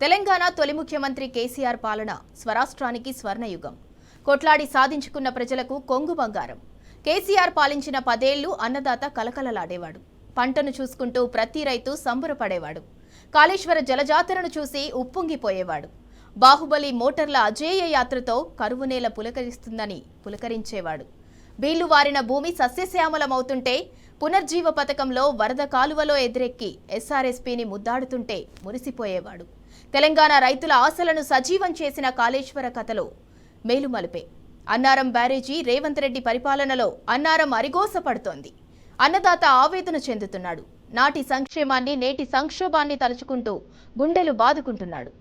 తెలంగాణ తొలి ముఖ్యమంత్రి కేసీఆర్ పాలన స్వరాష్ట్రానికి స్వర్ణయుగం. కొట్లాడి సాధించుకున్న ప్రజలకు కొంగు బంగారం. కేసీఆర్ పాలించిన 10 ఏళ్లు అన్నదాత కలకలలాడేవాడు. పంటను చూసుకుంటూ ప్రతి రైతు సంబరపడేవాడు. కాళేశ్వర జలజాతరను చూసి ఉప్పొంగిపోయేవాడు. బాహుబలి మోటార్ల అజేయ యాత్రతో కరువు నేల పులకరిస్తుందని పులకరించేవాడు. బీళ్లు వారిన భూమి సస్యశ్యామలమవుతుంటే, పునర్జీవ పథకంలో వరద కాలువలో ఎదురెక్కి ఎస్ఆర్ఎస్పీని ముద్దాడుతుంటే మురిసిపోయేవాడు. తెలంగాణ రైతుల ఆశలను సజీవం చేసిన కాళేశ్వర కథలో మేలుమలిపే. అన్నారం బ్యారేజీ రేవంత్ రెడ్డి పరిపాలనలో అన్నారం అరిగోసపడుతోంది. అన్నదాత ఆవేదన చెందుతున్నాడు. నాటి సంక్షేమాన్ని నేటి సంక్షోభాన్ని తలుచుకుంటూ గుండెలు బాదుకుంటున్నాడు.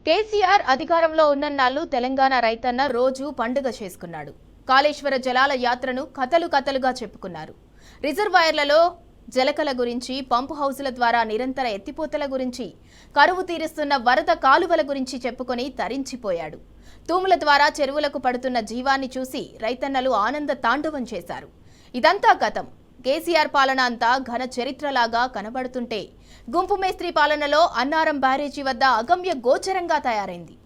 కేసీఆర్ అధికారంలో ఉన్నన్నాళ్ళు తెలంగాణ రైతన్న రోజు పండుగ చేసుకున్నాడు. కాళేశ్వర జలాల యాత్రను కథలుగా చెప్పుకున్నారు. రిజర్వాయర్లలో జలకల గురించి, పంపు హౌజుల ద్వారా నిరంతర ఎత్తిపోతల గురించి, కరువు తీరుస్తున్న వరద కాలువల గురించి చెప్పుకొని తరించిపోయాడు. తూముల ద్వారా చెరువులకు పడుతున్న జీవాన్ని చూసి రైతన్నలు ఆనంద తాండవం చేశారు. ఇదంతా గతం. కేసీఆర్ పాలన అంతా ఘన చరిత్రలాగా కనబడుతుంటే, గుంపు మేస్త్రి పాలనలో అన్నారం బ్యారేజీ వద్ద అగమ్య గోచరంగా తయారైంది.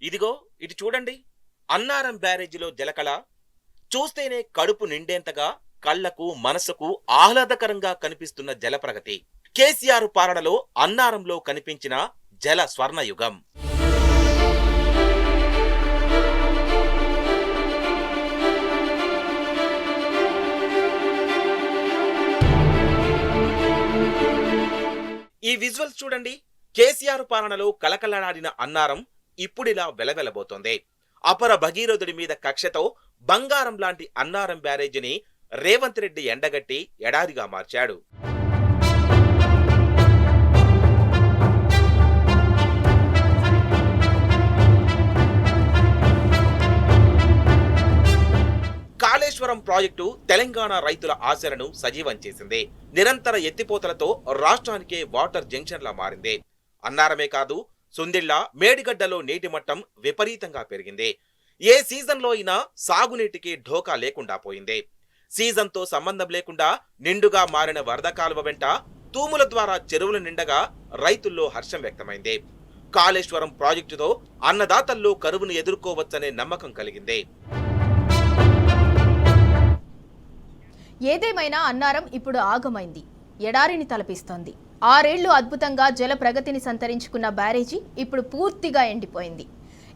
ఇదిగో ఇటు చూడండి. అన్నారం బ్యారేజీలో జలకళ చూస్తేనే కడుపు నిండేంతగా కళ్లకు మనసుకు ఆహ్లాదకరంగా కనిపిస్తున్న జలప్రగతి. కేసీఆర్ పాలనలో అన్నారంలో కనిపించిన జల స్వర్ణయుగం. ఈ విజువల్స్ చూడండి. కేసీఆర్ పాలనలో కలకలలాడిన అన్నారం ఇప్పుడిలా వెలవెలబోతోంది. అపర భగీరథుడి మీద కక్షతో బంగారం లాంటి అన్నారం బ్యారేజీని రేవంత్ రెడ్డి ఎండగట్టి ఎడారిగా మార్చాడు. కాళేశ్వరం ప్రాజెక్టు తెలంగాణ రైతుల ఆశలను సజీవం చేసింది. నిరంతర ఎత్తిపోతలతో రాష్ట్రానికే వాటర్ జంక్షన్లా మారింది. అన్నారమే కాదు, సుందిళ్ల, మేడిగడ్డలో నీటి మట్టం విపరీతంగా పెరిగింది. ఏ సీజన్లో అయినా సాగునీటికి ఢోకా లేకుండా పోయింది. సీజన్తో సంబంధం లేకుండా నిండుగా మారిన వరద కాలువ వెంట తూముల ద్వారా చెరువులు నిండగా రైతుల్లో హర్షం వ్యక్తమైంది. కాళేశ్వరం ప్రాజెక్టుతో అన్నదాతల్లో కరువును ఎదుర్కోవచ్చనే నమ్మకం కలిగింది. ఏదేమైనా అన్నారం ఇప్పుడు ఆగమైంది, ఎడారిని తలపిస్తోంది. 6 ఏళ్లు అద్భుతంగా జల ప్రగతిని సంతరించుకున్న బ్యారేజీ ఇప్పుడు పూర్తిగా ఎండిపోయింది,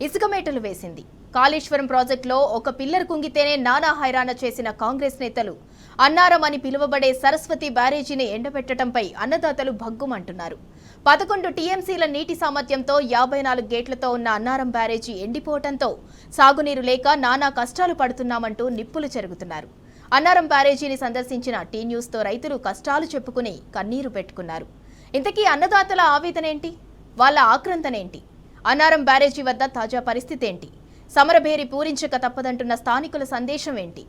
ఇసుక మేటలు వేసింది. కాళేశ్వరం ప్రాజెక్టులో ఒక పిల్లర్ కుంగితేనే నానా హైరాణ చేసిన కాంగ్రెస్ నేతలు అన్నారం అని పిలువబడే సరస్వతి బ్యారేజీని ఎండబెట్టడంపై అన్నదాతలు భగ్గుమంటున్నారు. 11 టీఎంసీల నీటి సామర్థ్యంతో 54 గేట్లతో ఉన్న అన్నారం బ్యారేజీ ఎండిపోవడంతో సాగునీరు లేక నానా కష్టాలు పడుతున్నామంటూ నిప్పులు చెరుగుతున్నారు. అన్నారం బ్యారేజీని సందర్శించిన టీ న్యూస్తో రైతులు కష్టాలు చెప్పుకుని కన్నీరు పెట్టుకున్నారు. ఇంతకీ అన్నదాతల ఆవేదనేంటి? వాళ్ళ ఆక్రందనేంటి? అన్నారం బ్యారేజీ వద్ద తాజా పరిస్థితి ఏంటి? సమరభేరి పూరించక తప్పదంటున్న స్థానికుల సందేశం ఏంటి?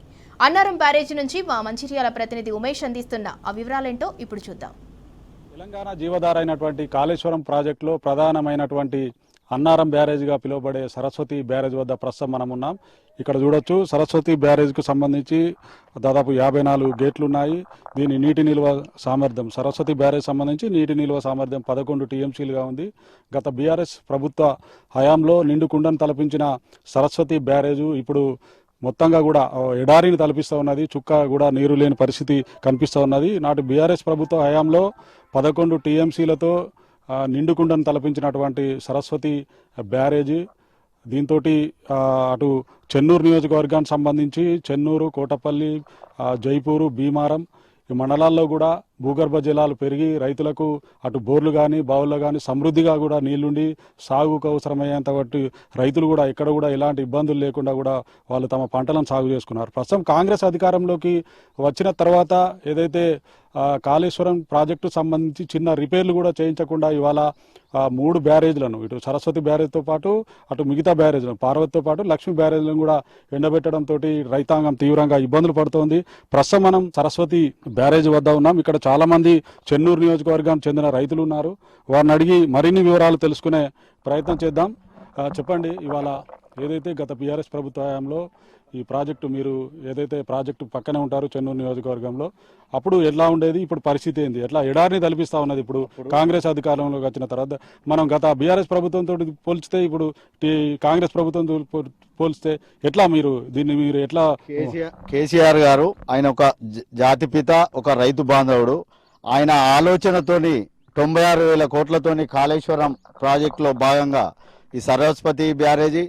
అన్నారం బ్యారేజీ నుంచి మా మంచిర్యాల ప్రతినిధి ఉమేష్ అందిస్తున్న ఆ వివరాలేంటో ఇప్పుడు చూద్దాం. తెలంగాణ జీవధార అయినటువంటి కాళేశ్వరం ప్రాజెక్టులో ప్రధానమైనటువంటి అన్నారం బ్యారేజ్గా పిలువబడే సరస్వతి బ్యారేజ్ వద్ద ప్రస్తుతం మనం ఉన్నాం. ఇక్కడ చూడొచ్చు, సరస్వతి బ్యారేజ్కు సంబంధించి దాదాపు 54 గేట్లు ఉన్నాయి. దీని నీటి నిల్వ సామర్థ్యం, సరస్వతి బ్యారేజ్ సంబంధించి నీటి నిల్వ సామర్థ్యం 11 టీఎంసీలుగా ఉంది. గత బీఆర్ఎస్ ప్రభుత్వ హయాంలో నిండు కుండను తలపించిన సరస్వతి బ్యారేజు ఇప్పుడు మొత్తంగా కూడా ఎడారిని తలపిస్తూ ఉన్నది. చుక్క కూడా నీరు లేని పరిస్థితి కనిపిస్తూ ఉన్నది. నాటి బీఆర్ఎస్ ప్రభుత్వ హయాంలో 11 టీఎంసీలతో నిండుకుండను తలపించినటువంటి సరస్వతి బ్యారేజీ దీంతో అటు చెన్నూరు నియోజకవర్గానికి సంబంధించి చెన్నూరు, కోటపల్లి, జైపూరు, భీమారం ఈ మండలాల్లో కూడా భూగర్భ జలాలు పెరిగి రైతులకు అటు బోర్లు కానీ బావుల్లో కానీ సమృద్ధిగా కూడా నీళ్లుండి సాగుకు అవసరమయ్యేంత బట్టి రైతులు కూడా ఎక్కడ కూడా ఎలాంటి ఇబ్బందులు లేకుండా కూడా వాళ్ళు తమ పంటలను సాగు చేసుకున్నారు. ప్రస్తుతం కాంగ్రెస్ అధికారంలోకి వచ్చిన తర్వాత ఏదైతే కాళేశ్వరం ప్రాజెక్టు సంబంధించి చిన్న రిపేర్లు కూడా చేయించకుండా ఇవాళ 3 బ్యారేజ్లను, ఇటు సరస్వతి బ్యారేజ్తో పాటు అటు మిగతా బ్యారేజ్లను, పార్వతితో పాటు లక్ష్మీ బ్యారేజ్లను కూడా ఎండబెట్టడంతో రైతాంగం తీవ్రంగా ఇబ్బందులు పడుతోంది. ప్రస్తుతం మనం సరస్వతి బ్యారేజ్ వద్ద ఉన్నాం. ఇక్కడ చాలా మంది చెన్నూరు నియోజకవర్గానికి చెందిన రైతులు ఉన్నారు. వారిని అడిగి మరిన్ని వివరాలు తెలుసుకునే ప్రయత్నం చేద్దాం. చెప్పండి, ఇవాళ ఏదైతే గత బీఆర్ఎస్ ప్రభుత్వ హయాంలో ఈ ప్రాజెక్టు, మీరు ఏదైతే ప్రాజెక్టు పక్కనే ఉంటారు చెన్నూరు నియోజకవర్గంలో, అప్పుడు ఎలా ఉండేది, ఇప్పుడు పరిస్థితి ఏంది, ఎట్లా ఎడారిని తలపిస్తా ఉన్నది ఇప్పుడు కాంగ్రెస్ అధికారంలోకి వచ్చిన తర్వాత? మనం గత బీఆర్ఎస్ ప్రభుత్వంతో పోల్చితే ఇప్పుడు కాంగ్రెస్ ప్రభుత్వంతో పోల్చితే ఎట్లా మీరు ఎట్లా? కేసీఆర్ గారు ఆయన ఒక జాతిపిత, ఒక రైతు బాంధవుడు. ఆయన ఆలోచనతోని 96,000 కోట్లతోని కాళేశ్వరం ప్రాజెక్టులో భాగంగా ఈ సరస్వతి బ్యారేజీ,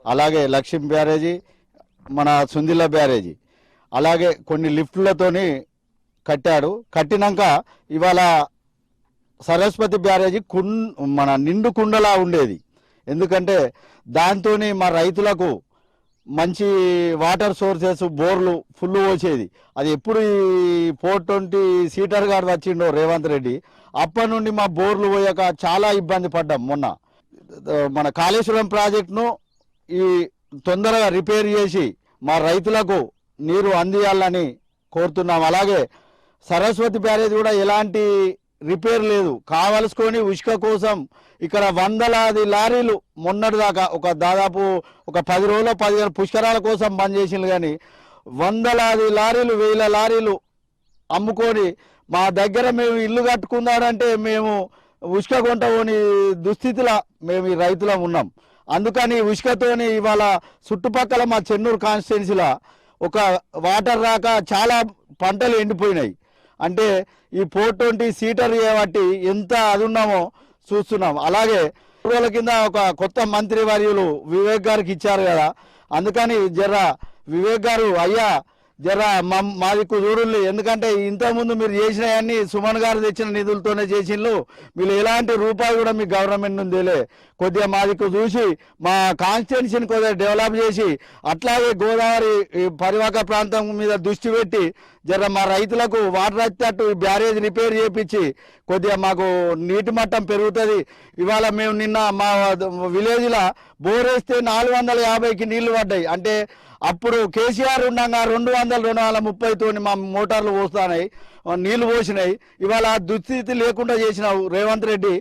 అలాగే లక్ష్మీ బ్యారేజీ, మన సుందిల్ల బ్యారేజీ, అలాగే కొన్ని లిఫ్ట్లతోని కట్టాడు. కట్టినాక ఇవాళ సరస్వతి బ్యారేజీ మన నిండు కుండలా ఉండేది. ఎందుకంటే దాంతో మా రైతులకు మంచి వాటర్ సోర్సెస్, బోర్లు ఫుల్ వచ్చేది. అది ఎప్పుడు ఈ 420 సీటర్ గారు వచ్చిండో రేవంత్ రెడ్డి, అప్పటి నుండి మా బోర్లు పోయాక చాలా ఇబ్బంది పడ్డాం. మొన్న మన కాళేశ్వరం ప్రాజెక్టును ఈ తొందరగా రిపేర్ చేసి మా రైతులకు నీరు అందియాలని కోరుతున్నాం. అలాగే సరస్వతి బ్యారేజ్ కూడా ఎలాంటి రిపేర్ లేదు, కావలసుకొని ఉష్క కోసం ఇక్కడ వందలాది లారీలు మొన్నటిదాకా దాదాపు 10 రోజులు 15 పుష్కరాల కోసం బంద్ చేసిండ్రు. కానీ వందలాది లారీలు, 1000 లారీలు అమ్ముకొని మా దగ్గర మేము ఇల్లు కట్టుకున్నాడంటే మేము ఉష్క కొంటని దుస్థితిలో మేము ఈ రైతులం ఉన్నాం. అందుకని ఉష్కతోని ఇవాళ చుట్టుపక్కల మా చెన్నూరు కాన్స్టిట్యున్సీలో ఒక వాటర్ రాక చాలా పంటలు ఎండిపోయినాయి. అంటే ఈ 420 సీటర్ చేయబట్టి ఎంత అది ఉన్నామో చూస్తున్నాం. అలాగే రోజుల కింద ఒక కొత్త మంత్రి వర్యులు వివేక్ గారికి ఇచ్చారు కదా, అందుకని వివేక్ గారు అయ్యా మా దిక్కు చూడండి. ఎందుకంటే ఇంతకుముందు మీరు చేసినవన్నీ సుమన్ గారు తెచ్చిన నిధులతోనే చేసిండ్రు. మీరు ఎలాంటి రూపాయి కూడా మీ గవర్నమెంట్ నుండిలే. కొద్దిగా మా దిక్కు చూసి మా కాన్స్టిట్యున్సీని కొద్దిగా డెవలప్ చేసి, అట్లాగే గోదావరి పరివాహక ప్రాంతం మీద దృష్టి పెట్టి మా రైతులకు వాటర్ వచ్చేటట్టు బ్యారేజ్ రిపేర్ చేయించి కొద్దిగా మాకు నీటి మట్టం పెరుగుతుంది. ఇవాళ మేము నిన్న మా విలేజ్లో బోర్ వేస్తే 450కి నీళ్లు పడ్డాయి. అంటే అప్పుడు కేసీఆర్ ఉండగా 200-230తోని మా మోటార్లు పోస్తున్నాయి, నీళ్లు పోసినాయి. ఇవాళ దుస్థితి లేకుండా చేసినావు రేవంత్ రెడ్డి.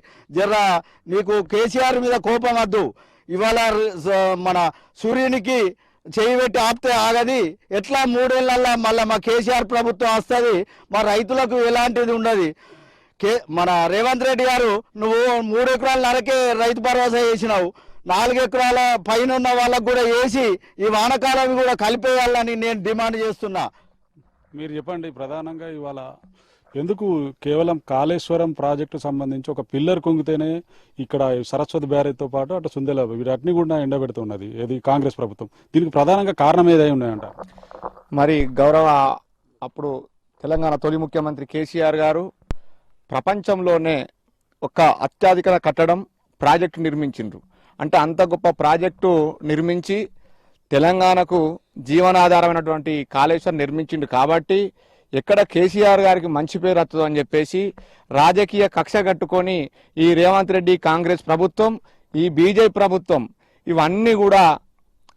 నీకు కేసీఆర్ మీద కోపం వద్దు. ఇవాళ మన సూర్యునికి చేయి పెట్టి ఆపితే ఆగది. ఎట్లా 3 ఏళ్లలో మళ్ళీ మా కేసీఆర్ ప్రభుత్వం వస్తుంది, మా రైతులకు ఎలాంటిది ఉండదు. మన రేవంత్ రెడ్డి గారు, నువ్వు 3 ఎకరాల నరకే రైతు భరోసా చేసినావు, 4 ఎకరాల పైన ఉన్న వాళ్ళకు కూడా వేసి ఈ వానకాలం కూడా కలిపేయాలని నేను డిమాండ్ చేస్తున్నా. మీరు చెప్పండి, ప్రధానంగా ఇవాళ ఎందుకు కేవలం కాళేశ్వరం ప్రాజెక్టు సంబంధించి ఒక పిల్లర్ కుంగితేనే ఇక్కడ సరస్వతి బ్యారేజ్తో పాటు అటు సుందెల వీటన్ని కూడా ఎండబెడుతున్నది ఏది కాంగ్రెస్ ప్రభుత్వం? దీనికి ప్రధానంగా కారణం ఏదై ఉన్నాయంట? మరి అప్పుడు తెలంగాణ తొలి ముఖ్యమంత్రి కేసీఆర్ గారు ప్రపంచంలోనే ఒక అత్యధిక కట్టడం ప్రాజెక్టు నిర్మించిండ్రు. అంటే అంత గొప్ప ప్రాజెక్టు నిర్మించి తెలంగాణకు జీవనాధారమైనటువంటి కాళేశ్వరం నిర్మించిండు. కాబట్టి ఎక్కడ కేసీఆర్ గారికి మంచి పేరు వస్తుందో అని చెప్పేసి రాజకీయ కక్ష కట్టుకొని ఈ రేవంత్ రెడ్డి కాంగ్రెస్ ప్రభుత్వం, ఈ బీజేపీ ప్రభుత్వం ఇవన్నీ కూడా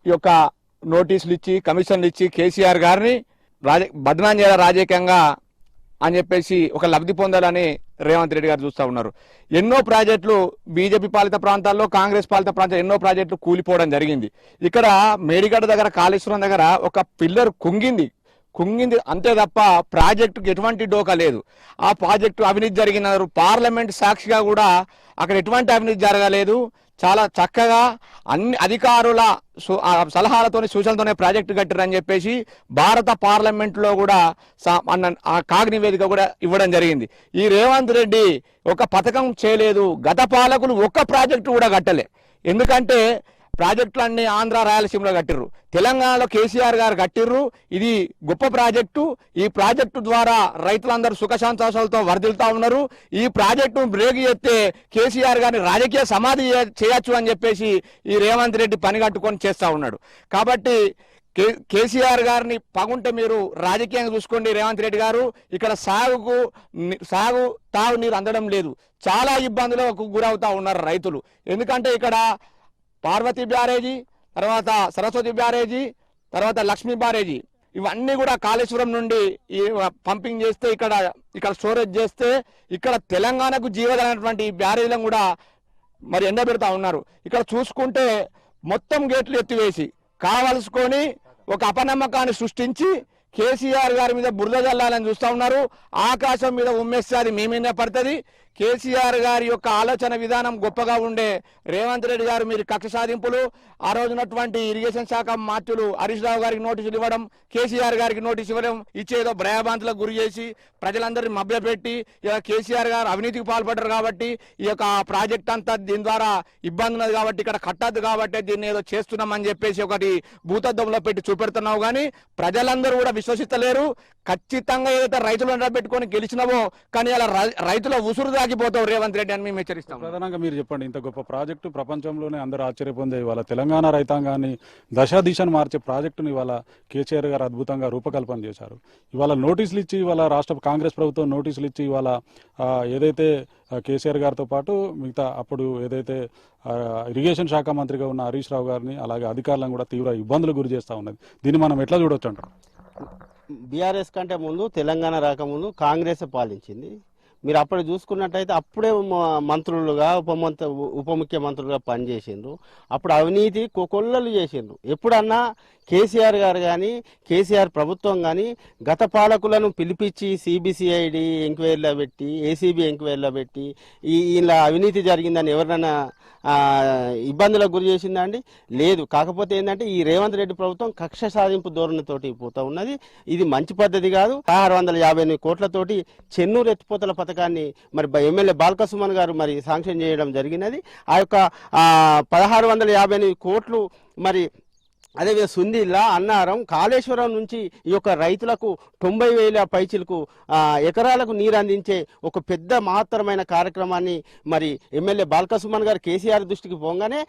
ఈ యొక్క నోటీసులు ఇచ్చి కమిషన్లు ఇచ్చి కేసీఆర్ గారిని బదనాం చేయాలి రాజకీయంగా అని చెప్పేసి ఒక లబ్ధి పొందాలని రేవంత్ రెడ్డి గారు చూస్తూ ఉన్నారు. ఎన్నో ప్రాజెక్టులు బీజేపీ పాలిత ప్రాంతాల్లో, కాంగ్రెస్ పాలిత ప్రాంతాల్లో ఎన్నో ప్రాజెక్టులు కూలిపోవడం జరిగింది. ఇక్కడ మేడిగడ్డ దగ్గర, కాళేశ్వరం దగ్గర ఒక పిల్లర్ కుంగింది అంతే తప్ప ప్రాజెక్టుకి ఎటువంటి డోకా లేదు. ఆ ప్రాజెక్టు అవినీతి జరిగినారు. పార్లమెంట్ సాక్షిగా కూడా అక్కడ ఎటువంటి అవినీతి జరగలేదు. చాలా చక్కగా అన్ని అధికారుల సలహాలతోని, సూచనలతోనే ప్రాజెక్టు కట్టారని చెప్పేసి భారత పార్లమెంట్లో కూడా కాగ్ నివేదిక కూడా ఇవ్వడం జరిగింది. ఈ రేవంత్ రెడ్డి ఒక పథకం చేయలేదు. గత పాలకులు ఒక్క ప్రాజెక్టు కూడా కట్టలే. ఎందుకంటే ప్రాజెక్టులన్నీ ఆంధ్ర, రాయలసీమలో కట్టిర్రు. తెలంగాణలో కేసీఆర్ గారు కట్టిర్రు. ఇది గొప్ప ప్రాజెక్టు. ఈ ప్రాజెక్టు ద్వారా రైతులందరూ సుఖశాంతాలతో వర్ధిల్తా ఉన్నారు. ఈ ప్రాజెక్టు బ్రేక్ చేస్తే కేసీఆర్ గారిని రాజకీయ సమాధి చేయొచ్చు అని చెప్పేసి ఈ రేవంత్ రెడ్డి పని కట్టుకొని చేస్తా ఉన్నాడు. కాబట్టి కేసీఆర్ గారిని పగుంటే మీరు రాజకీయంగా చూసుకోండి. రేవంత్ రెడ్డి గారు ఇక్కడ సాగు తాగునీరు అందడం లేదు. చాలా ఇబ్బందులకు గురవుతా ఉన్నారు రైతులు. ఎందుకంటే ఇక్కడ పార్వతీ బ్యారేజీ, తర్వాత సరస్వతి బ్యారేజీ, తర్వాత లక్ష్మీ బ్యారేజీ, ఇవన్నీ కూడా కాళేశ్వరం నుండి పంపింగ్ చేస్తే ఇక్కడ స్టోరేజ్ చేస్తే ఇక్కడ తెలంగాణకు జీవనమైనటువంటి బ్యారేజీలను కూడా మరి ఎండబెడతా ఉన్నారు. ఇక్కడ చూసుకుంటే మొత్తం గేట్లు ఎత్తివేసి కావలసుకొని ఒక అపనమ్మకాన్ని సృష్టించి కేసీఆర్ గారి మీద బురద జల్లాలని చూస్తూ ఉన్నారు. ఆకాశం మీద ఉమ్మేస్తే అది మీ మీద పడుతుంది. కేసీఆర్ గారి యొక్క ఆలోచన విధానం గొప్పగా ఉండే రేవంత్ రెడ్డి గారు మీరు కక్ష సాధింపులు, ఆ రోజునటువంటి ఇరిగేషన్ శాఖ మంత్రులు హరీష్ రావు గారికి నోటీసులు ఇవ్వడం, కేసీఆర్ గారికి నోటీసు ఇవ్వడం, ఇచ్చేదో భయభ్రాంతులకు గురి చేసి ప్రజలందరినీ మభ్యపెట్టి కేసీఆర్ గారు అవినీతికి పాల్పడ్డారు కాబట్టి ఈ యొక్క ప్రాజెక్ట్ అంతా దీని ద్వారా ఇబ్బంది ఉన్నది కాబట్టి ఇక్కడ కట్టద్దు కాబట్టి దీన్ని ఏదో చేస్తున్నామని చెప్పేసి ఒకటి భూతద్దంలో పెట్టి చూపెడుతున్నావు. కానీ ప్రజలందరూ కూడా విశ్వసిస్తలేరు. ఖచ్చితంగా ఏదైతే రైతులు పెట్టుకొని గెలిచినావో కానీ అలా రైతుల ఉసురు దాగిపోతావు రేవంత్ రెడ్డి అని మేము హెచ్చరిస్తాం. ప్రధానంగా మీరు చెప్పండి, ఇంత గొప్ప ప్రాజెక్టు ప్రపంచంలోనే అందరూ ఆశ్చర్యపొందే ఇవాళ తెలంగాణ రైతాంగాన్ని దిశను మార్చే ప్రాజెక్టును ఇవాళ కేసీఆర్ గారు అద్భుతంగా రూపకల్పన చేశారు. ఇవాళ నోటీసులు ఇచ్చి ఇవాళ రాష్ట్ర కాంగ్రెస్ ప్రభుత్వం నోటీసులు ఇచ్చి ఇవాళ ఏదైతే కేసీఆర్ గారితో పాటు మిగతా అప్పుడు ఏదైతే ఇరిగేషన్ శాఖ మంత్రిగా ఉన్న హరీష్ రావు గారిని అలాగే అధికారులను కూడా తీవ్ర ఇబ్బందులు గురి చేస్తూ ఉన్నది. దీన్ని మనం ఎట్లా చూడొచ్చు అంటారు? బీఆర్ఎస్ కంటే ముందు, తెలంగాణ రాకముందు కాంగ్రెస్ పాలించింది. మీరు అప్పుడు చూసుకున్నట్టయితే అప్పుడే మంత్రులుగా ఉప ముఖ్యమంత్రులుగా పనిచేసిండ్రు. అప్పుడు అవినీతి కొల్లలు చేసిండ్రు. ఎప్పుడన్నా కేసీఆర్ గారు కానీ కేసీఆర్ ప్రభుత్వం కానీ గత పాలకులను పిలిపించి సిబిసిఐడి ఎంక్వైరీలో పెట్టి, ఏసీబీ ఎంక్వైరీలో పెట్టి ఇలా అవినీతి జరిగిందని ఎవరినైనా ఇబ్బందులకు గురి చేసిందా అండి? లేదు. కాకపోతే ఏంటంటే ఈ రేవంత్ రెడ్డి ప్రభుత్వం కక్ష సాధింపు ధోరణితోటి పోతా ఉన్నది. ఇది మంచి పద్ధతి కాదు. 658 కోట్లతోటి చెన్నూరు ఎత్తిపోతల పథకాన్ని మరి ఎమ్మెల్యే బాల్కసుమన్ గారు మరి శాంక్షన్ చేయడం జరిగినది. ఆ యొక్క 1658 కోట్లు మరి అదేవిధంగా సుందిల్లా, అన్నారం, కాళేశ్వరం నుంచి ఈ యొక్క రైతులకు 90,000 పైచిలకు ఎకరాలకు నీరు అందించే ఒక పెద్ద మహత్తరమైన కార్యక్రమాన్ని మరి ఎమ్మెల్యే బాల్కసుమన్ గారు కేసీఆర్ దృష్టికి పోగానే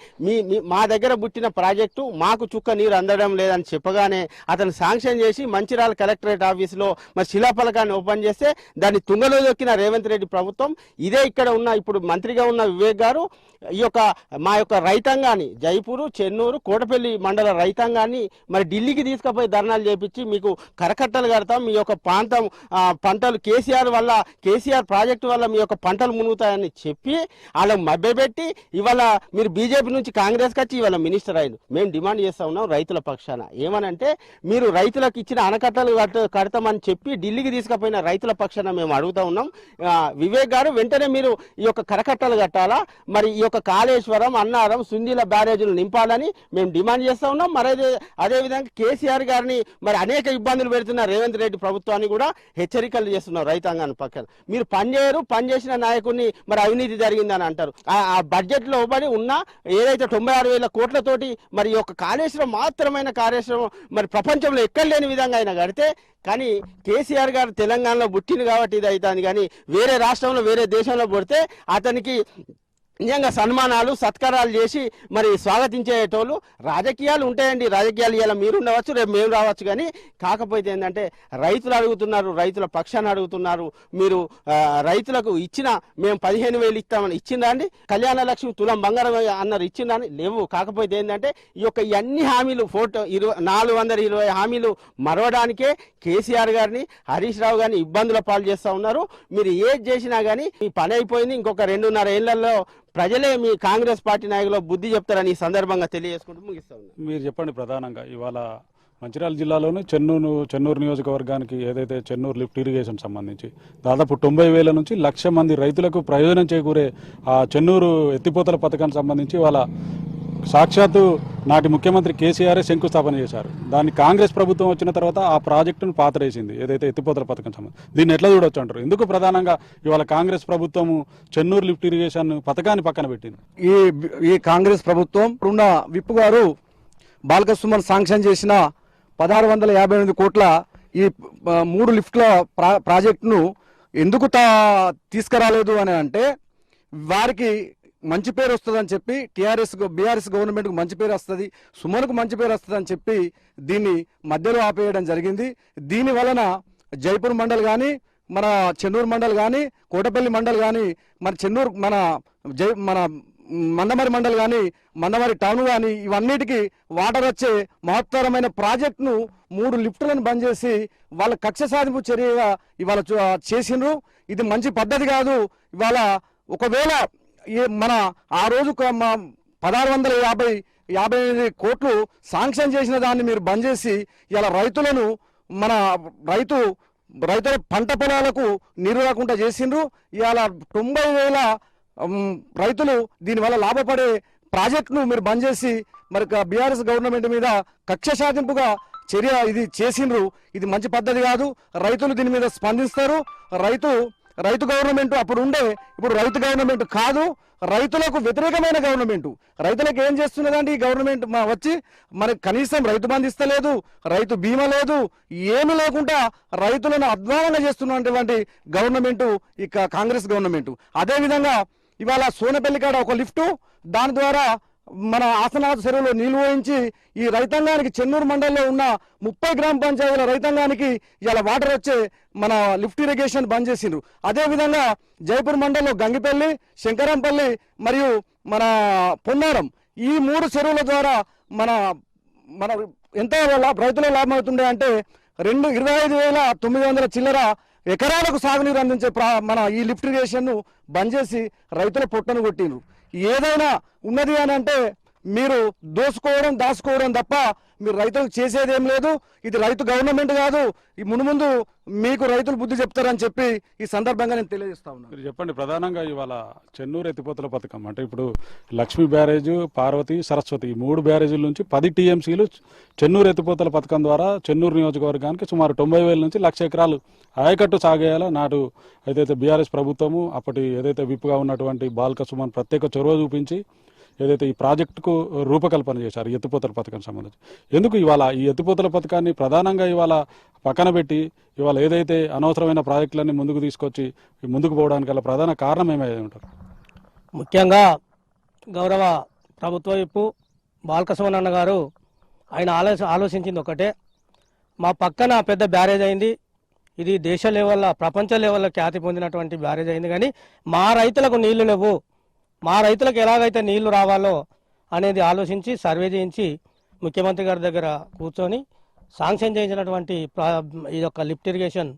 మా దగ్గర పుట్టిన ప్రాజెక్టు మాకు చుక్క నీరు అందడం లేదని చెప్పగానే అతను శాంక్షన్ చేసి మంచిర్యాల కలెక్టరేట్ ఆఫీసులో మరి శిలాఫలకాన్ని ఓపెన్ చేస్తే దాన్ని తుంగలో దొక్కిన రేవంత్ రెడ్డి ప్రభుత్వం ఇదే ఇక్కడ ఉన్న ఇప్పుడు మంత్రిగా ఉన్న వివేక్ గారు ఈ యొక్క మా యొక్క రైతాంగాన్ని జైపూరు, చెన్నూరు, కోటపల్లి మండల రైతాంగాన్ని మరి ఢిల్లీకి తీసుకుపోయి ధర్నాలు చేపించి మీకు కరకట్టలు కడతాం, మీ యొక్క ప్రాంతం పంటలు కేసీఆర్ ప్రాజెక్టు వల్ల మీ యొక్క పంటలు మునుగుతాయని చెప్పి వాళ్ళకి మభ్యపెట్టి ఇవాళ మీరు బీజేపీ నుంచి కాంగ్రెస్కి వచ్చి ఇవాళ మినిస్టర్ అయ్యారు. మేము డిమాండ్ చేస్తా ఉన్నాం రైతుల పక్షాన. ఏమనంటే మీరు రైతులకు ఇచ్చిన ఆనకట్టలు కడతామని చెప్పి ఢిల్లీకి తీసుకుపోయిన రైతుల పక్షాన మేము అడుగుతా ఉన్నాం. వివేక్ గారు వెంటనే మీరు ఈ యొక్క కరకట్టలు కట్టాలా, మరి ఈ యొక్క కాళేశ్వరం, అన్నారం, సుందిల బ్యారేజీలు నింపాలని మేము డిమాండ్ చేస్తా ఉన్నాం. మరి అదేవిధంగా కేసీఆర్ గారిని మరి అనేక ఇబ్బందులు పెడుతున్న రేవంత్ రెడ్డి ప్రభుత్వాన్ని కూడా హెచ్చరికలు చేస్తున్నారు రైతాంగాన్ని పక్కన. మీరు పనిచేసిన నాయకుడిని మరి అవినీతి జరిగిందని అంటారు. ఆ బడ్జెట్ లో పడి ఉన్న ఏదైతే 96,000 కోట్లతోటి మరి ఈ యొక్క కాళేశ్వరం మాత్రమైన కార్యక్రమం మరి ప్రపంచంలో ఎక్కడ లేని విధంగా ఆయన కడితే, కానీ కేసీఆర్ గారు తెలంగాణలో పుట్టింది కాబట్టి ఇది అవుతుంది. కానీ వేరే రాష్ట్రంలో వేరే దేశంలో పుడితే అతనికి నిజంగా సన్మానాలు సత్కారాలు చేసి మరి స్వాగతించేటోళ్ళు. రాజకీయాలు ఉంటాయండి, రాజకీయాలు ఇలా మీరు ఉండవచ్చు, రేపు మేము రావచ్చు, కానీ కాకపోతే ఏంటంటే రైతులు అడుగుతున్నారు, రైతుల పక్షాన్ని అడుగుతున్నారు. మీరు రైతులకు మేము 15,000 ఇస్తామని ఇచ్చిందా అండి? కళ్యాణ లక్ష్మి తులం బంగారం అన్నారు, ఇచ్చిందా అని? లేవు. కాకపోతే ఏంటంటే ఈ యొక్క అన్ని హామీలు 420 హామీలు మరవడానికే కేసీఆర్ గారిని, హరీష్ రావు గారిని ఇబ్బందుల పాలు చేస్తూ ఉన్నారు. మీరు ఏది చేసినా కానీ మీ పని అయిపోయింది. ఇంకొక 2.5 ఏళ్లలో ప్రజలే మీ కాంగ్రెస్ పార్టీ నాయకులు బుద్ధి చెప్తారని ఈ సందర్భంగా తెలియజేసుకుంటూ ముగిస్తా ఉన్నారు. మీరు చెప్పండి, ప్రధానంగా ఇవాళ మంచిర్యాల జిల్లాలోని చెన్నూరు నియోజకవర్గానికి ఏదైతే చెన్నూరు లిఫ్ట్ ఇరిగేషన్ సంబంధించి దాదాపు 90,000 నుంచి 1,00,000 మంది రైతులకు ప్రయోజనం చేకూరే ఆ చెన్నూరు ఎత్తిపోతల పథకానికి సంబంధించి ఇవాళ సాక్షాత్తు నాటి ముఖ్యమంత్రి కేసీఆర్ శంకుస్థాపన చేశారు. దాన్ని కాంగ్రెస్ ప్రభుత్వం వచ్చిన తర్వాత ఆ ప్రాజెక్టును పాతరేసింది, ఏదైతే ఎత్తిపోతల పథకం సంబంధించి. దీన్ని ఎట్లా చూడొచ్చు అంటారు? ఎందుకు ప్రధానంగా ఇవాళ కాంగ్రెస్ ప్రభుత్వము చెన్నూరు లిఫ్ట్ ఇరిగేషన్ పథకాన్ని పక్కన పెట్టింది? ఈ కాంగ్రెస్ ప్రభుత్వం ఇప్పుడున్న విప్ గారు బాల్కసుమన్ శాంక్షన్ చేసిన 1,658 కోట్ల ఈ 3 లిఫ్ట్ల ప్రాజెక్టును ఎందుకు తీసుకురాలేదు అని అంటే, వారికి మంచి పేరు వస్తుందని చెప్పి బీఆర్ఎస్ గవర్నమెంట్కు మంచి పేరు వస్తుంది, సుమన్కు మంచి పేరు వస్తుంది అని చెప్పి దీన్ని మధ్యలో ఆపేయడం జరిగింది. దీని వలన జైపూర్ మండల్ కానీ, మన చెన్నూరు మండల్ కానీ, కోటపల్లి మండల్ కానీ, మన మందమరి మండల్ కానీ, మందమరి టౌన్ కానీ, ఇవన్నిటికీ వాటర్ వచ్చే మహత్తరమైన ప్రాజెక్టును 3 లిఫ్టులను బంద్ చేసి వాళ్ళ కక్ష సాధింపు చర్యగా ఇవాళ చేసిండ్రు. ఇది మంచి పద్ధతి కాదు. ఇవాళ ఒకవేళ మన ఆ రోజు 1,658 కోట్లు శాంక్షన్ చేసిన దాన్ని మీరు బంద్ చేసి ఇలా రైతుల పంట పొలాలకు నీరు రాకుండా చేసిండ్రు. ఇవాళ 90,000 రైతులు దీనివల్ల లాభపడే ప్రాజెక్టును మీరు బంద్ చేసి మరి బీఆర్ఎస్ గవర్నమెంట్ మీద కక్ష సాధింపుగా చర్య ఇది చేసిండ్రు. ఇది మంచి పద్ధతి కాదు. రైతులు దీని మీద స్పందిస్తారు. రైతు గవర్నమెంట్ ఇప్పుడు రైతు గవర్నమెంట్ కాదు, రైతులకు వ్యతిరేకమైన గవర్నమెంట్. రైతులకు ఏం చేస్తున్నదండి ఈ గవర్నమెంట్ వచ్చి? మనకు కనీసం రైతు బంధు ఇస్తలేదు, రైతు బీమా లేదు, ఏమీ లేకుండా రైతులను అధ్వానంగా చేస్తున్నటువంటి గవర్నమెంట్ ఈ కాంగ్రెస్ గవర్నమెంట్. అదేవిధంగా ఇవాళ సోనపల్లి కాడ ఒక లిఫ్టు, దాని ద్వారా మన ఆసనాథ్ చెరువులో నీళ్లు పోయించి ఈ రైతాంగానికి చెన్నూరు మండలంలో ఉన్న 30 గ్రామ పంచాయతీల రైతాంగానికి ఇలా వాటర్ వచ్చే మన లిఫ్ట్ ఇరిగేషన్ బంద్ చేసిండ్రు. అదేవిధంగా జైపూర్ మండలంలో గంగిపల్లి, శంకరంపల్లి మరియు మన పొన్నారం, ఈ 3 చెరువుల ద్వారా మన ఎంత రైతుల లాభం అవుతుండే అంటే 25,900 చిల్లర ఎకరాలకు సాగునీరు అందించే మన ఈ లిఫ్ట్ ఇరిగేషన్ ను బంద్ చేసి రైతుల పొట్టను కొట్టిండ్రు. ఏదైనా ఉన్నది అని అంటే మీరు దాచుకోవడం తప్ప మీరు రైతులకు చేసేది ఏం లేదు. ఇది రైతు గవర్నమెంట్ కాదు. ఈ ముందు మీకు రైతులు బుద్ధి చెప్తారని చెప్పి ఈ సందర్భంగా నేను తెలియజేస్తా ఉన్నాను. మీరు చెప్పండి, ప్రధానంగా ఇవాళ చెన్నూరు ఎత్తిపోతల పథకం అంటే ఇప్పుడు లక్ష్మీ బ్యారేజ్, పార్వతి, సరస్వతి ఈ 3 బ్యారేజీల నుంచి 10 టీఎంసీలు చెన్నూరు ఎత్తిపోతల పథకం ద్వారా చెన్నూరు నియోజకవర్గానికి సుమారు 90,000 నుంచి 1,00,000 ఎకరాలు ఆయకట్టు సాగేయాల నాటు ఏదైతే బీఆర్ఎస్ ప్రభుత్వము అప్పటి ఏదైతే విప్గా ఉన్నటువంటి బాల్కసుమన్ ప్రత్యేక చొరవ చూపించి ఏదైతే ఈ ప్రాజెక్టుకు రూపకల్పన చేశారు ఎత్తిపోతల పథకం సంబంధించి. ఎందుకు ఇవాళ ఈ ఎత్తిపోతల పథకాన్ని ప్రధానంగా ఇవాళ పక్కన పెట్టి ఇవాళ ఏదైతే అనవసరమైన ప్రాజెక్టులన్నీ ముందుకు తీసుకొచ్చి ముందుకు పోవడానికి గల ప్రధాన కారణం ఏమైనా ఉంటారు? ముఖ్యంగా గౌరవ ప్రభుత్వ వైపు బాల్కసుమన్ అన్న గారు ఆయన ఆలోచించింది ఒకటే, మా పక్కన పెద్ద బ్యారేజ్ అయింది, ఇది దేశ లెవెల్లో ప్రపంచ లెవెల్లో ఖ్యాతి పొందినటువంటి బ్యారేజ్ అయింది, కానీ మా రైతులకు నీళ్లు లేవు, మా రైతులకు ఎలాగైతే నీళ్లు రావాలో అనేది ఆలోచించి సర్వే చేయించి ముఖ్యమంత్రి గారి దగ్గర కూర్చొని శాంక్షన్ చేయించినటువంటి ఈ యొక్క లిఫ్ట్ ఇరిగేషన్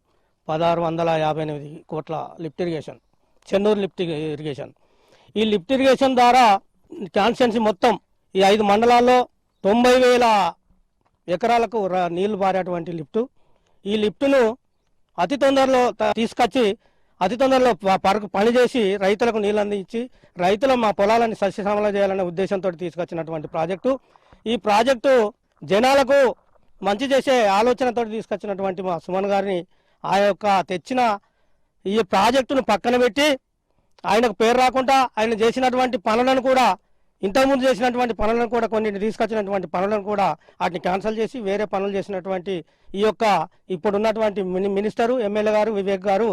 1,658 కోట్ల lift irrigation, Chennur lift irrigation. ఈ లిఫ్ట్ ఇరిగేషన్ ద్వారా కాన్స్టిట్యున్సీ మొత్తం ఈ 5 మండలాల్లో 90,000 ఎకరాలకు నీళ్లు పారేటువంటి లిఫ్టు. ఈ లిఫ్టును అతి తొందరలో తీసుకొచ్చి అతి తొందరలో పనిచేసి రైతులకు నీళ్ళు అందించి మా పొలాలని సస్యశ్యామలం చేయాలనే ఉద్దేశంతో తీసుకొచ్చినటువంటి ప్రాజెక్టు. ఈ ప్రాజెక్టు జనాలకు మంచి చేసే ఆలోచనతో తీసుకొచ్చినటువంటి మా సుమన్ గారిని ఆ యొక్క తెచ్చిన ఈ ప్రాజెక్టును పక్కన పెట్టి ఆయనకు పేరు రాకుండా ఆయన చేసినటువంటి పనులను కూడా ఇంతకుముందు చేసినటువంటి పనులను కూడా కొన్ని తీసుకొచ్చినటువంటి పనులను కూడా వాటిని క్యాన్సిల్ చేసి వేరే పనులు చేసినటువంటి ఈ యొక్క ఇప్పుడున్నటువంటి మినిస్టరు ఎమ్మెల్యే గారు వివేక్ గారు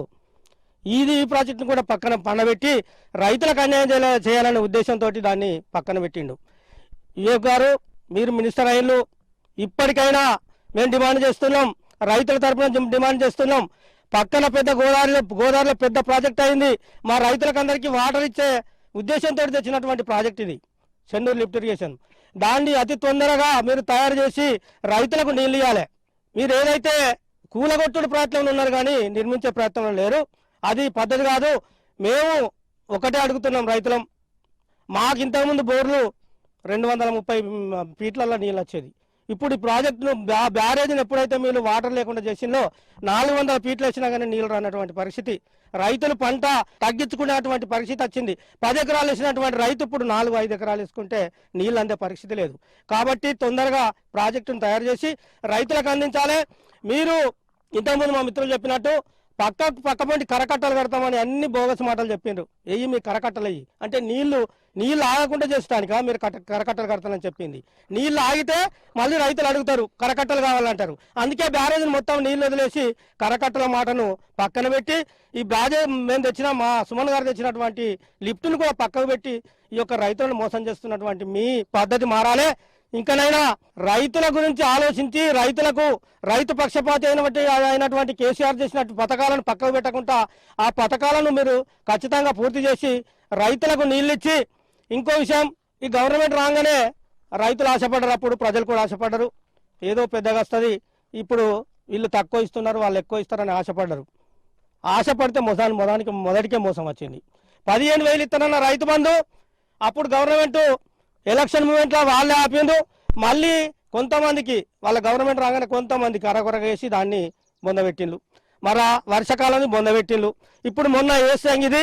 ఈ ప్రాజెక్టును కూడా పక్కన పండబెట్టి రైతులకు అన్యాయం చేయాలనే ఉద్దేశంతో దాన్ని పక్కన పెట్టిండు. వివేక్ గారు, మీరు మినిస్టర్ అయ్యారు, ఇప్పటికైనా మేము డిమాండ్ చేస్తున్నాం, రైతుల తరఫున డిమాండ్ చేస్తున్నాం. పక్కన పెద్ద గోదావరిలో పెద్ద ప్రాజెక్ట్ అయింది. మా రైతులకు అందరికీ వాటర్ ఇచ్చే ఉద్దేశంతో తెచ్చినటువంటి ప్రాజెక్ట్ ఇది, చెన్నూరు లిఫ్ట్ ఇరిగేషన్. దాన్ని అతి తొందరగా మీరు తయారు చేసి రైతులకు నీళ్ళు ఇవ్వాలి. మీరు ఏదైతే కూలగొట్టుడు ప్రయత్నంలో ఉన్నారు కానీ నిర్మించే ప్రయత్నంలో లేరు. అది పద్ధతి కాదు. మేము ఒకటే అడుగుతున్నాం రైతులం, మాకు ఇంతకుముందు బోర్లు 230 ఫీట్లలో నీళ్ళు వచ్చేది. ఇప్పుడు ఈ ప్రాజెక్టును బ్యారేజ్ని ఎప్పుడైతే మీరు వాటర్ లేకుండా చేసిందో 400 ఫీట్లు వచ్చినా కానీ నీళ్ళు రానటువంటి పరిస్థితి, రైతులు పంట తగ్గించుకునేటువంటి పరిస్థితి వచ్చింది. 10 ఎకరాలు వేసినటువంటి రైతు ఇప్పుడు 4-5 ఎకరాలు వేసుకుంటే నీళ్ళు అందే పరిస్థితి లేదు. కాబట్టి తొందరగా ప్రాజెక్టును తయారు చేసి రైతులకు అందించాలి. మీరు ఇంతకుముందు మా మిత్రులు చెప్పినట్టు పక్క పంటి కరకట్టలు కడతామని అన్ని బోగస్ మాటలు చెప్పిండ్రు. వెయ్యి మీ కరకట్టలు అయ్యి అంటే నీళ్లు ఆగకుండా చేస్తానికా మీరు కరకట్టలు కడతానని చెప్పింది. నీళ్లు ఆగితే మళ్ళీ రైతులు అడుగుతారు, కరకట్టలు కావాలంటారు. అందుకే బ్యారేజ్ని మొత్తం నీళ్లు వదిలేసి కరకట్టల మాటను పక్కన పెట్టి ఈ బ్యారేజ్ మేము తెచ్చిన మా సుమన్ గారు తెచ్చినటువంటి లిఫ్ట్ను కూడా పక్కకు పెట్టి ఈ యొక్క రైతులను మోసం చేస్తున్నటువంటి మీ పద్ధతి మారాలి. ఇంకనైనా రైతుల గురించి ఆలోచించి రైతు పక్షపాతి అయినటువంటి కేసీఆర్ చేసినట్టు పథకాలను పక్కకు పెట్టకుండా ఆ పథకాలను మీరు ఖచ్చితంగా పూర్తి చేసి రైతులకు నీళ్ళు ఇచ్చి, ఇంకో విషయం, ఈ గవర్నమెంట్ రాగానే రైతులు ఆశపడ్డారు, అప్పుడు ప్రజలు కూడా ఆశపడ్డారు. ఏదో పెద్దగా వస్తుంది, ఇప్పుడు వీళ్ళు తక్కువ ఇస్తున్నారు వాళ్ళు ఎక్కువ ఇస్తారని ఆశపడ్డారు. ఆశపడితే మొదటికే మోసం వచ్చింది. 15,000 ఇస్తానన్న రైతు బంధు అప్పుడు గవర్నమెంట్ ఎలక్షన్ మూమెంట్లో వాళ్ళే ఆపిండు. మళ్ళీ కొంతమందికి వాళ్ళ గవర్నమెంట్ రాగానే కొంతమందికి అరకొరగా వేసి దాన్ని బొందబెట్టిండ్రు. మరి వర్షాకాలం బొందబెట్టిండ్రు. ఇప్పుడు మొన్న వేసాం ఇది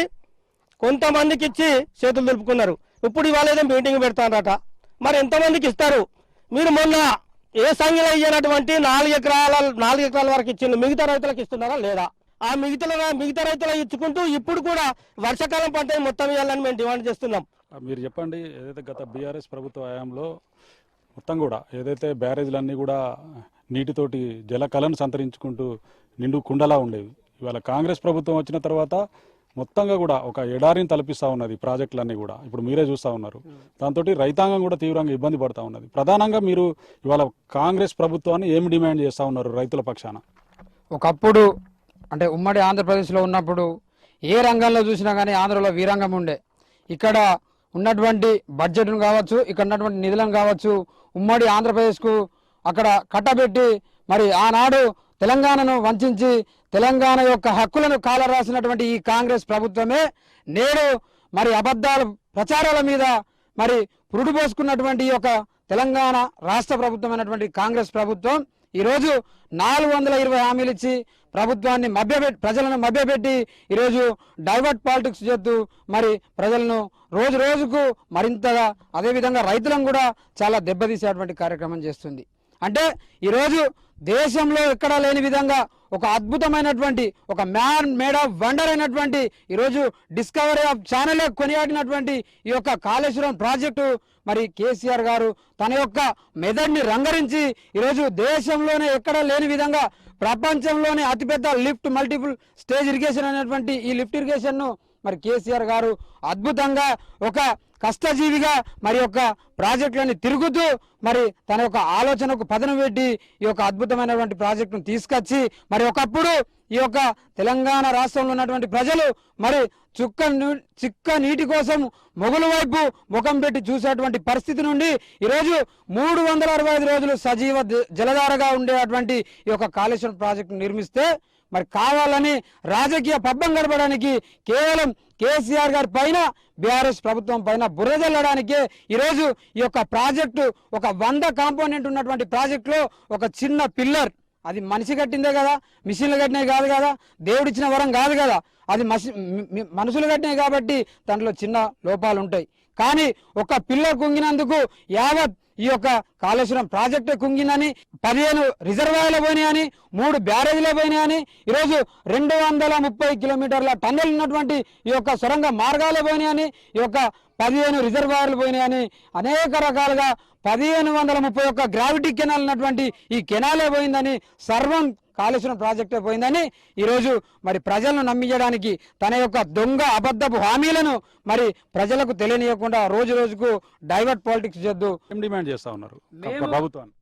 కొంతమందికి ఇచ్చి చేతులు దులుపుకున్నారు. ఇప్పుడు ఇవాళ ఏదో మీటింగ్ పెడతారట, మరి ఎంతమందికి ఇస్తారు? మీరు మొన్న ఏ సంఖ్యలో ఇయ్యనటువంటి 4 ఎకరాల వరకు ఇచ్చిండ్రు, మిగతా రైతులకు ఇస్తున్నారా లేదా? ఆ మిగతా రైతులు ఇచ్చుకుంటూ ఇప్పుడు కూడా వర్షాకాలం పంట మొత్తం ఇవ్వాలని మేము డిమాండ్ చేస్తున్నాం. మీరు చెప్పండి, ఏదైతే గత బీఆర్ఎస్ ప్రభుత్వ హయాంలో మొత్తం కూడా ఏదైతే బ్యారేజ్లన్నీ కూడా నీటితోటి జలకళను సంతరించుకుంటూ నిండు కుండలా ఉండేవి. ఇవాళ కాంగ్రెస్ ప్రభుత్వం వచ్చిన తర్వాత మొత్తంగా కూడా ఒక ఎడారిని తలపిస్తూ ఉన్నది ప్రాజెక్టులన్నీ కూడా. ఇప్పుడు మీరే చూస్తూ ఉన్నారు. దాంతో రైతాంగం కూడా తీవ్రంగా ఇబ్బంది పడతా ఉన్నది. ప్రధానంగా మీరు ఇవాళ కాంగ్రెస్ ప్రభుత్వాన్ని ఏమి డిమాండ్ చేస్తూ ఉన్నారు రైతుల పక్షాన? ఒకప్పుడు అంటే ఉమ్మడి ఆంధ్రప్రదేశ్లో ఉన్నప్పుడు ఏ రంగంలో చూసినా కానీ ఆంధ్రలో వీరంగం ఉండే. ఇక్కడ ఉన్నటువంటి బడ్జెట్ను కావచ్చు, ఇక్కడ ఉన్నటువంటి నిధులను కావచ్చు, ఉమ్మడి ఆంధ్రప్రదేశ్కు అక్కడ కట్టబెట్టి మరి ఆనాడు తెలంగాణను వంచి తెలంగాణ యొక్క హక్కులను కాలరాసినటువంటి ఈ కాంగ్రెస్ ప్రభుత్వమే నేడు మరి అబద్ధాల ప్రచారాల మీద మరి పురుడు పోసుకున్నటువంటి ఈ యొక్క తెలంగాణ రాష్ట్ర ప్రభుత్వమైనటువంటి కాంగ్రెస్ ప్రభుత్వం ఈరోజు 420 హామీలు ఇచ్చి ప్రభుత్వాన్ని ప్రజలను మభ్యపెట్టి ఈరోజు డైవర్ట్ పాలిటిక్స్ చేస్తూ మరి ప్రజలను రోజుకు మరింతగా అదేవిధంగా రైతులను కూడా చాలా దెబ్బతీసేటువంటి కార్యక్రమం చేస్తుంది. అంటే ఈరోజు దేశంలో ఎక్కడా లేని విధంగా ఒక అద్భుతమైనటువంటి ఒక మ్యాన్ మేడ్ ఆఫ్ వండర్ అయినటువంటి ఈరోజు డిస్కవరీ ఆఫ్ ఛానల్ కొనియాడినటువంటి ఈ యొక్క కాళేశ్వరం ప్రాజెక్టు మరి కేసీఆర్ గారు తన యొక్క మెదడుని రంగరించి ఈరోజు దేశంలోనే ఎక్కడా లేని విధంగా ప్రపంచంలోనే అతిపెద్ద లిఫ్ట్ మల్టిపుల్ స్టేజ్ ఇరిగేషన్ అనేటువంటి ఈ లిఫ్ట్ ఇరిగేషన్ను మరి కేసీఆర్ గారు అద్భుతంగా ఒక కష్టజీవిగా మరి యొక్క ప్రాజెక్టులని తిరుగుతూ మరి తన యొక్క ఆలోచనకు పదనం పెట్టి ఈ యొక్క అద్భుతమైనటువంటి ప్రాజెక్టును తీసుకొచ్చి మరి ఒకప్పుడు ఈ యొక్క తెలంగాణ రాష్ట్రంలో ఉన్నటువంటి ప్రజలు మరి చిక్క నీటి కోసం మొగుల వైపు ముఖం పెట్టి చూసేటువంటి పరిస్థితి నుండి ఈరోజు 365 రోజులు సజీవ జలధారగా ఉండేటువంటి ఈ యొక్క కాళేశ్వరం ప్రాజెక్టు నిర్మిస్తే మరి కావాలని రాజకీయ పబ్బం గడపడానికి కేవలం కేసీఆర్ గారి పైన బీఆర్ఎస్ ప్రభుత్వం పైన బుర్ర జల్లడానికే ఈరోజు ఈ యొక్క ప్రాజెక్టు ఒక 100 కాంపోనెంట్ ఉన్నటువంటి ప్రాజెక్టులో ఒక చిన్న పిల్లర్, అది మనిషి కట్టిందే కదా, మిషన్లు కట్టినవి కాదు కదా, దేవుడిచ్చిన వరం కాదు కదా, అది మనుషులు కట్టినవి కాబట్టి దాంట్లో చిన్న లోపాలు ఉంటాయి. కానీ ఒక పిల్లర్ కుంగినందుకు యావత్ ఈ యొక్క కాళేశ్వరం ప్రాజెక్టు కుంగిందని, 15 రిజర్వాయర్లు పోయినాయని, 3 బ్యారేజీలు పోయినాయని, ఈరోజు 230 కిలోమీటర్ల టన్నెల్ ఉన్నటువంటి ఈ యొక్క సొరంగ మార్గాలు పోయినాయని, ఈ యొక్క 15 రిజర్వాయర్లు పోయినాయని, అనేక రకాలుగా 1531 గ్రావిటీ కెనాల్ ఉన్నటువంటి ఈ కెనాలే పోయిందని సర్వం కాళేశ్వరం ప్రాజెక్టే పోయిందని ఈరోజు మరి ప్రజలను నమ్మించడానికి తన యొక్క దొంగ అబద్ధపు హామీలను మరి ప్రజలకు తెలియనియకుండా రోజు రోజుకు డైవర్ట్ పాలిటిక్స్ చేద్దు. ఏం డిమాండ్ చేస్తా ఉన్నారు మేము- ప్రభుత్వాన్ని?